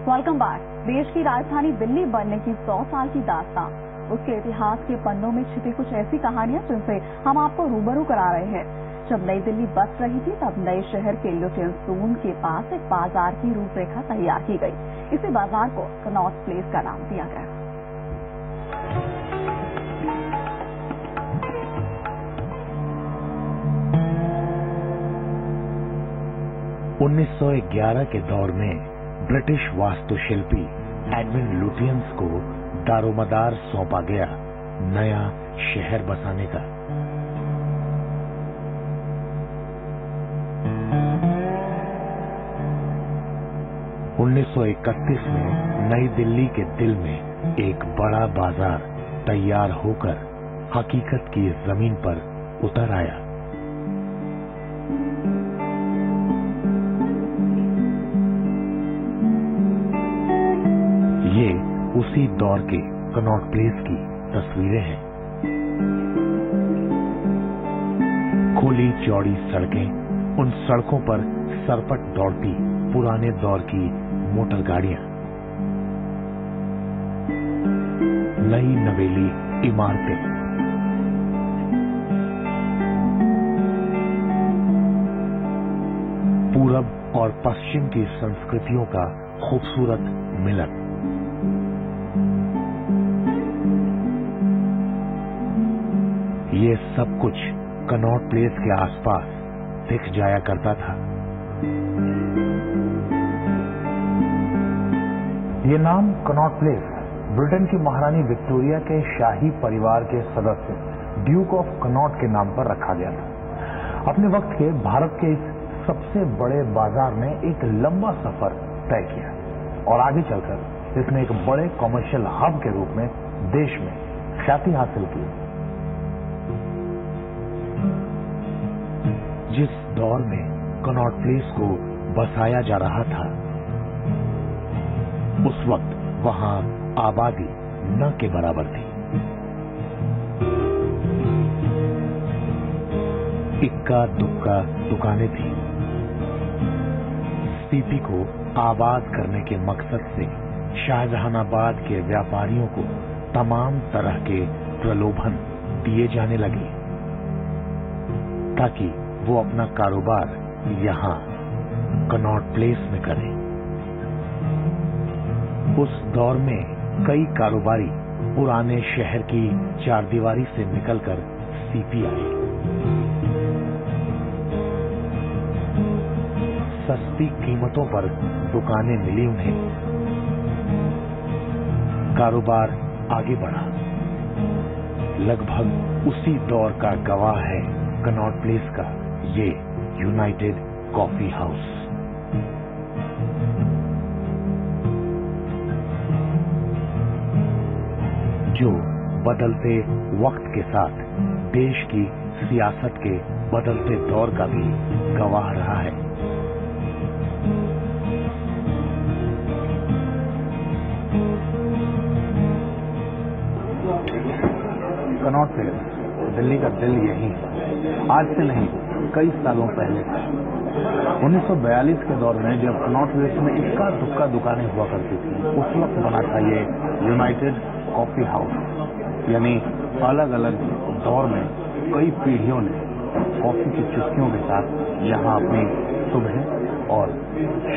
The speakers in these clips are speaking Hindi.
Welcome back. देश की राजधानी दिल्ली बनने की 100 साल की दास्तान, उसके इतिहास के पन्नों में छिपी कुछ ऐसी कहानियां जिनसे हम आपको रूबरू करा रहे हैं। जब नई दिल्ली बस रही थी तब नए शहर के ल्यूटियन जोन के पास एक बाजार की रूपरेखा तैयार की गई। इसी बाजार को कनॉट प्लेस का नाम दिया गया। 1911 के दौर में ब्रिटिश वास्तुशिल्पी एडविन लुटियंस को दारोमदार सौंपा गया नया शहर बसाने का। उन्नीस 1931 में नई दिल्ली के दिल में एक बड़ा बाजार तैयार होकर हकीकत की जमीन पर उतर आया। ये उसी दौर के कनॉट प्लेस की तस्वीरें हैं। खुली चौड़ी सड़कें, उन सड़कों पर सरपट दौड़ती पुराने दौर की मोटर गाड़ियां, नई नवेली इमारतें, पूरब और पश्चिम की संस्कृतियों का खूबसूरत मिलन। ये सब कुछ कनॉट प्लेस के आसपास दिख जाया करता था। ये नाम कनॉट प्लेस ब्रिटेन की महारानी विक्टोरिया के शाही परिवार के सदस्य ड्यूक ऑफ कनॉट के नाम पर रखा गया था। अपने वक्त के भारत के इस सबसे बड़े बाजार ने एक लंबा सफर तय किया और आगे चलकर इसने एक बड़े कॉमर्शियल हब के रूप में देश में ख्याति हासिल की। जिस दौर में कनॉट प्लेस को बसाया जा रहा था, उस वक्त वहां आबादी न के बराबर थी। इक्का दुक्का दुकानें थी। सीपी को आबाद करने के मकसद से शाहजहानाबाद के व्यापारियों को तमाम तरह के प्रलोभन दिए जाने लगे ताकि वो अपना कारोबार यहां कनॉट प्लेस में करें। उस दौर में कई कारोबारी पुराने शहर की चारदीवारी से निकलकर सीपी आए। सस्ती कीमतों पर दुकानें मिली उन्हें। कारोबार आगे बढ़ा। लगभग उसी दौर का गवाह है कनॉट प्लेस का ये यूनाइटेड कॉफी हाउस। जो बदलते वक्त के साथ देश की सियासत के बदलते दौर का भी गवाह रहा है। कनॉट प्लेस दिल्ली का दिल यही है। आज से नहीं, कई सालों पहले 1942 के दौर में जब कनॉट प्लेस में इक्का दुक्का दुकानें हुआ करती थी, उस वक्त बना था ये यूनाइटेड कॉफी हाउस। यानी अलग अलग दौर में कई पीढ़ियों ने कॉफी की चुस्कियों के साथ यहाँ अपनी सुबह और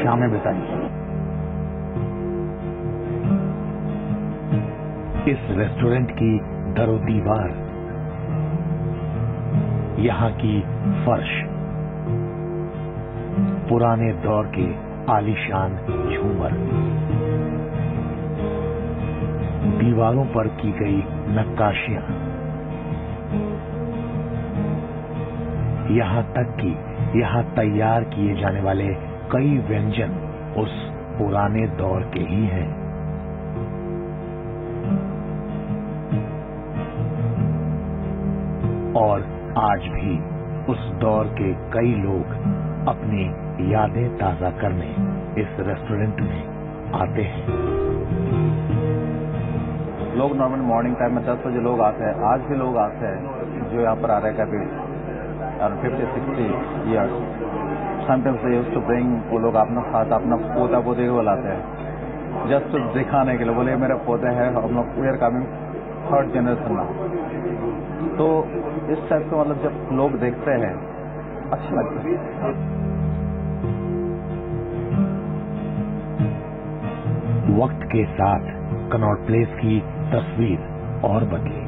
शामें बिताई। इस रेस्टोरेंट की दरो दीवार, यहाँ की फर्श, पुराने दौर के आलीशान झूमर, दीवारों पर की गई नक्काशियां, यहाँ तक कि यहाँ तैयार किए जाने वाले कई व्यंजन उस पुराने दौर के ही हैं। और आज भी उस दौर के कई लोग अपनी यादें ताजा करने इस रेस्टोरेंट में आते हैं। लोग नॉर्मल मॉर्निंग टाइम में 10 बजे लोग आते हैं। आज भी लोग आते हैं जो यहाँ पर आ रहे हैं कभी 50-60 years. Sometimes they used to bring, वो लोग अपना साथ अपना पोता पोते को बुलाते हैं जस्ट दिखाने के लिए, बोले मेरे पौधे हैं, हम लोग we are coming 3rd generation now. तो इस टाइप का मतलब जब लोग देखते हैं अच्छा लगता है। वक्त के साथ कनॉट प्लेस की तस्वीर और बदली।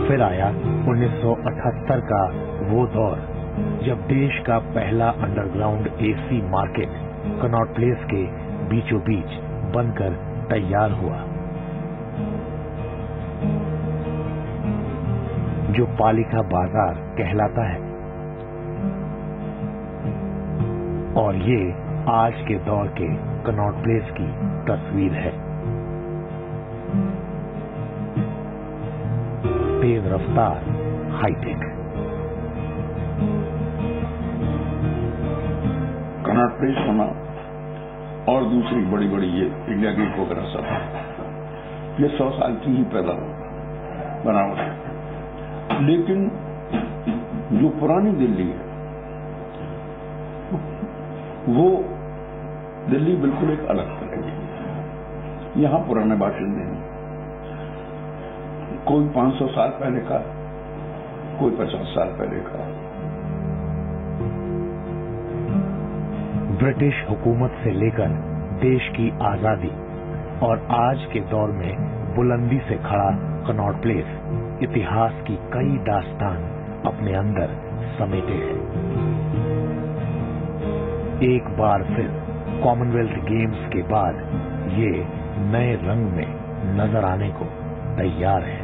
फिर आया 1978 का वो दौर जब देश का पहला underground AC market Connaught place के बीचों बीच बनकर तैयार हुआ, जो पालिका बाजार कहलाता है। और ये आज के दौर के कनॉट प्लेस की तस्वीर है। तेज रफ्तार, हाईटेक। कनॉट प्लेस होना और दूसरी बड़ी बड़ी ये इंडिया गेट वगैरह सब, ये 100 साल की ही पैदा बना हुआ है। लेकिन जो पुरानी दिल्ली है वो दिल्ली बिल्कुल एक अलग तरह की है। यहां पुराने बाशिंदे हैं, कोई 500 साल पहले का, कोई 50 साल पहले का। ब्रिटिश हुकूमत से लेकर देश की आजादी और आज के दौर में बुलंदी से खड़ा कनॉट प्लेस इतिहास की कई दास्तान अपने अंदर समेटे है। एक बार फिर कॉमनवेल्थ गेम्स के बाद ये नए रंग में नजर आने को तैयार है।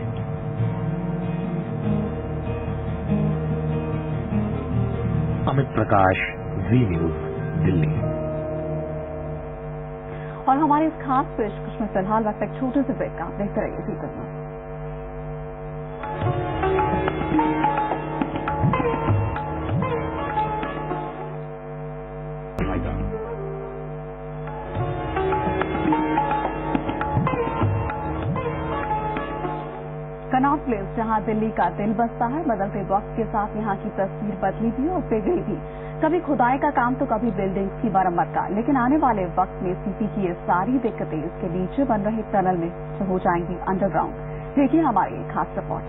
अमित प्रकाश, जी न्यूज, दिल्ली। और हमारी इस खास पेशकश में फिलहाल वक्त एक छोटे से ब्रेक का, देखते रहिए जी करना। कनॉट प्लेस जहां दिल्ली का दिल बसता है, बदलते वक्त के साथ यहां की तस्वीर बदली भी और बिगड़ी भी। कभी खुदाई का काम तो कभी बिल्डिंग्स की मरम्मत का। लेकिन आने वाले वक्त में सीपी की ये सारी दिक्कतें इसके नीचे बन रहे टनल में हो जाएंगी अंडरग्राउंड। देखिए हमारी एक खास रिपोर्ट।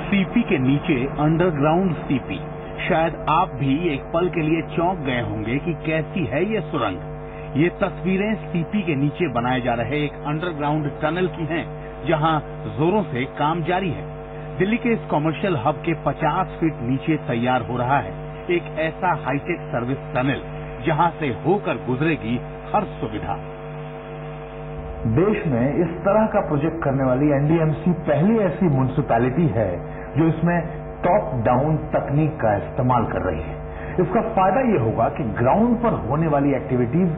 सीपी के नीचे अंडरग्राउंड सीपी। शायद आप भी एक पल के लिए चौंक गए होंगे कि कैसी है ये सुरंग। ये तस्वीरें सीपी के नीचे बनाए जा रहे एक अंडरग्राउंड टनल की हैं, जहां जोरों से काम जारी है। दिल्ली के इस कॉमर्शियल हब के 50 फीट नीचे तैयार हो रहा है एक ऐसा हाईटेक सर्विस टनल, जहां से होकर गुजरेगी हर सुविधा। देश में इस तरह का प्रोजेक्ट करने वाली एनडीएमसी पहली ऐसी म्युनिसिपैलिटी है जो इसमें टॉप डाउन तकनीक का इस्तेमाल कर रही है। इसका फायदा ये होगा कि ग्राउंड पर होने वाली एक्टिविटीज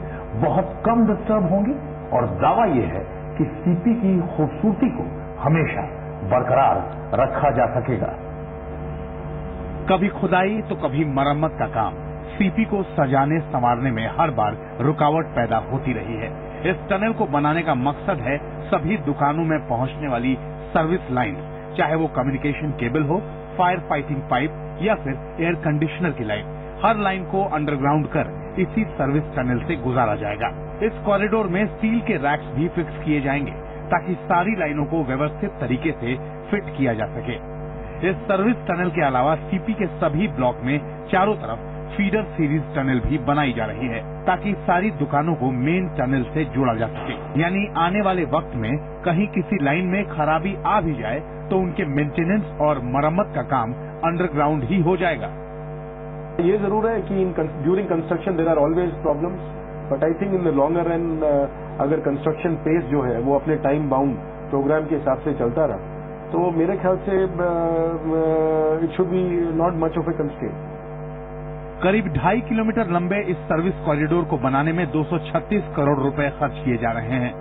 बहुत कम डिस्टर्ब होंगी और दावा ये है कि सीपी की खूबसूरती को हमेशा बरकरार रखा जा सकेगा। कभी खुदाई तो कभी मरम्मत का काम। सीपी को सजाने संवारने में हर बार रुकावट पैदा होती रही है। इस टनल को बनाने का मकसद है सभी दुकानों में पहुंचने वाली सर्विस लाइन, चाहे वो कम्युनिकेशन केबल हो, फायर फाइटिंग पाइप या फिर एयर कंडीशनर की लाइन, हर लाइन को अंडरग्राउंड कर इसी सर्विस टनल से गुजारा जाएगा। इस कॉरिडोर में स्टील के रैक्स भी फिक्स किए जाएंगे ताकि सारी लाइनों को व्यवस्थित तरीके से फिट किया जा सके। इस सर्विस टनल के अलावा सीपी के सभी ब्लॉक में चारों तरफ फीडर सीरीज टनल भी बनाई जा रही है ताकि सारी दुकानों को मेन टनल से जोड़ा जा सके। यानी आने वाले वक्त में कहीं किसी लाइन में खराबी आ भी जाए तो उनके मेंटेनेंस और मरम्मत का काम अंडरग्राउंड ही हो जाएगा। ये जरूर है कि during construction there are always problems, but I think in the longer run अगर कंस्ट्रक्शन पेस जो है वो अपने टाइम बाउंड प्रोग्राम के हिसाब से चलता रहा तो मेरे ख्याल से it should be not much of A constraint. करीब 2.5 किलोमीटर लंबे इस सर्विस कॉरिडोर को बनाने में 236 करोड़ रुपए खर्च किए जा रहे हैं।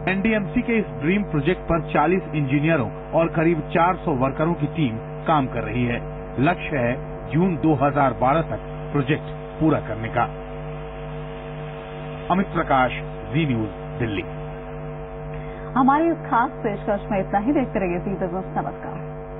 एनडीएमसी के इस ड्रीम प्रोजेक्ट पर 40 इंजीनियरों और करीब 400 वर्करों की टीम काम कर रही है। लक्ष्य है जून 2012 तक प्रोजेक्ट पूरा करने का। अमित प्रकाश, जी न्यूज, दिल्ली। हमारी इस खास पेशकश में इतना ही। देखते रहिए जी बिजनेस। नमस्कार।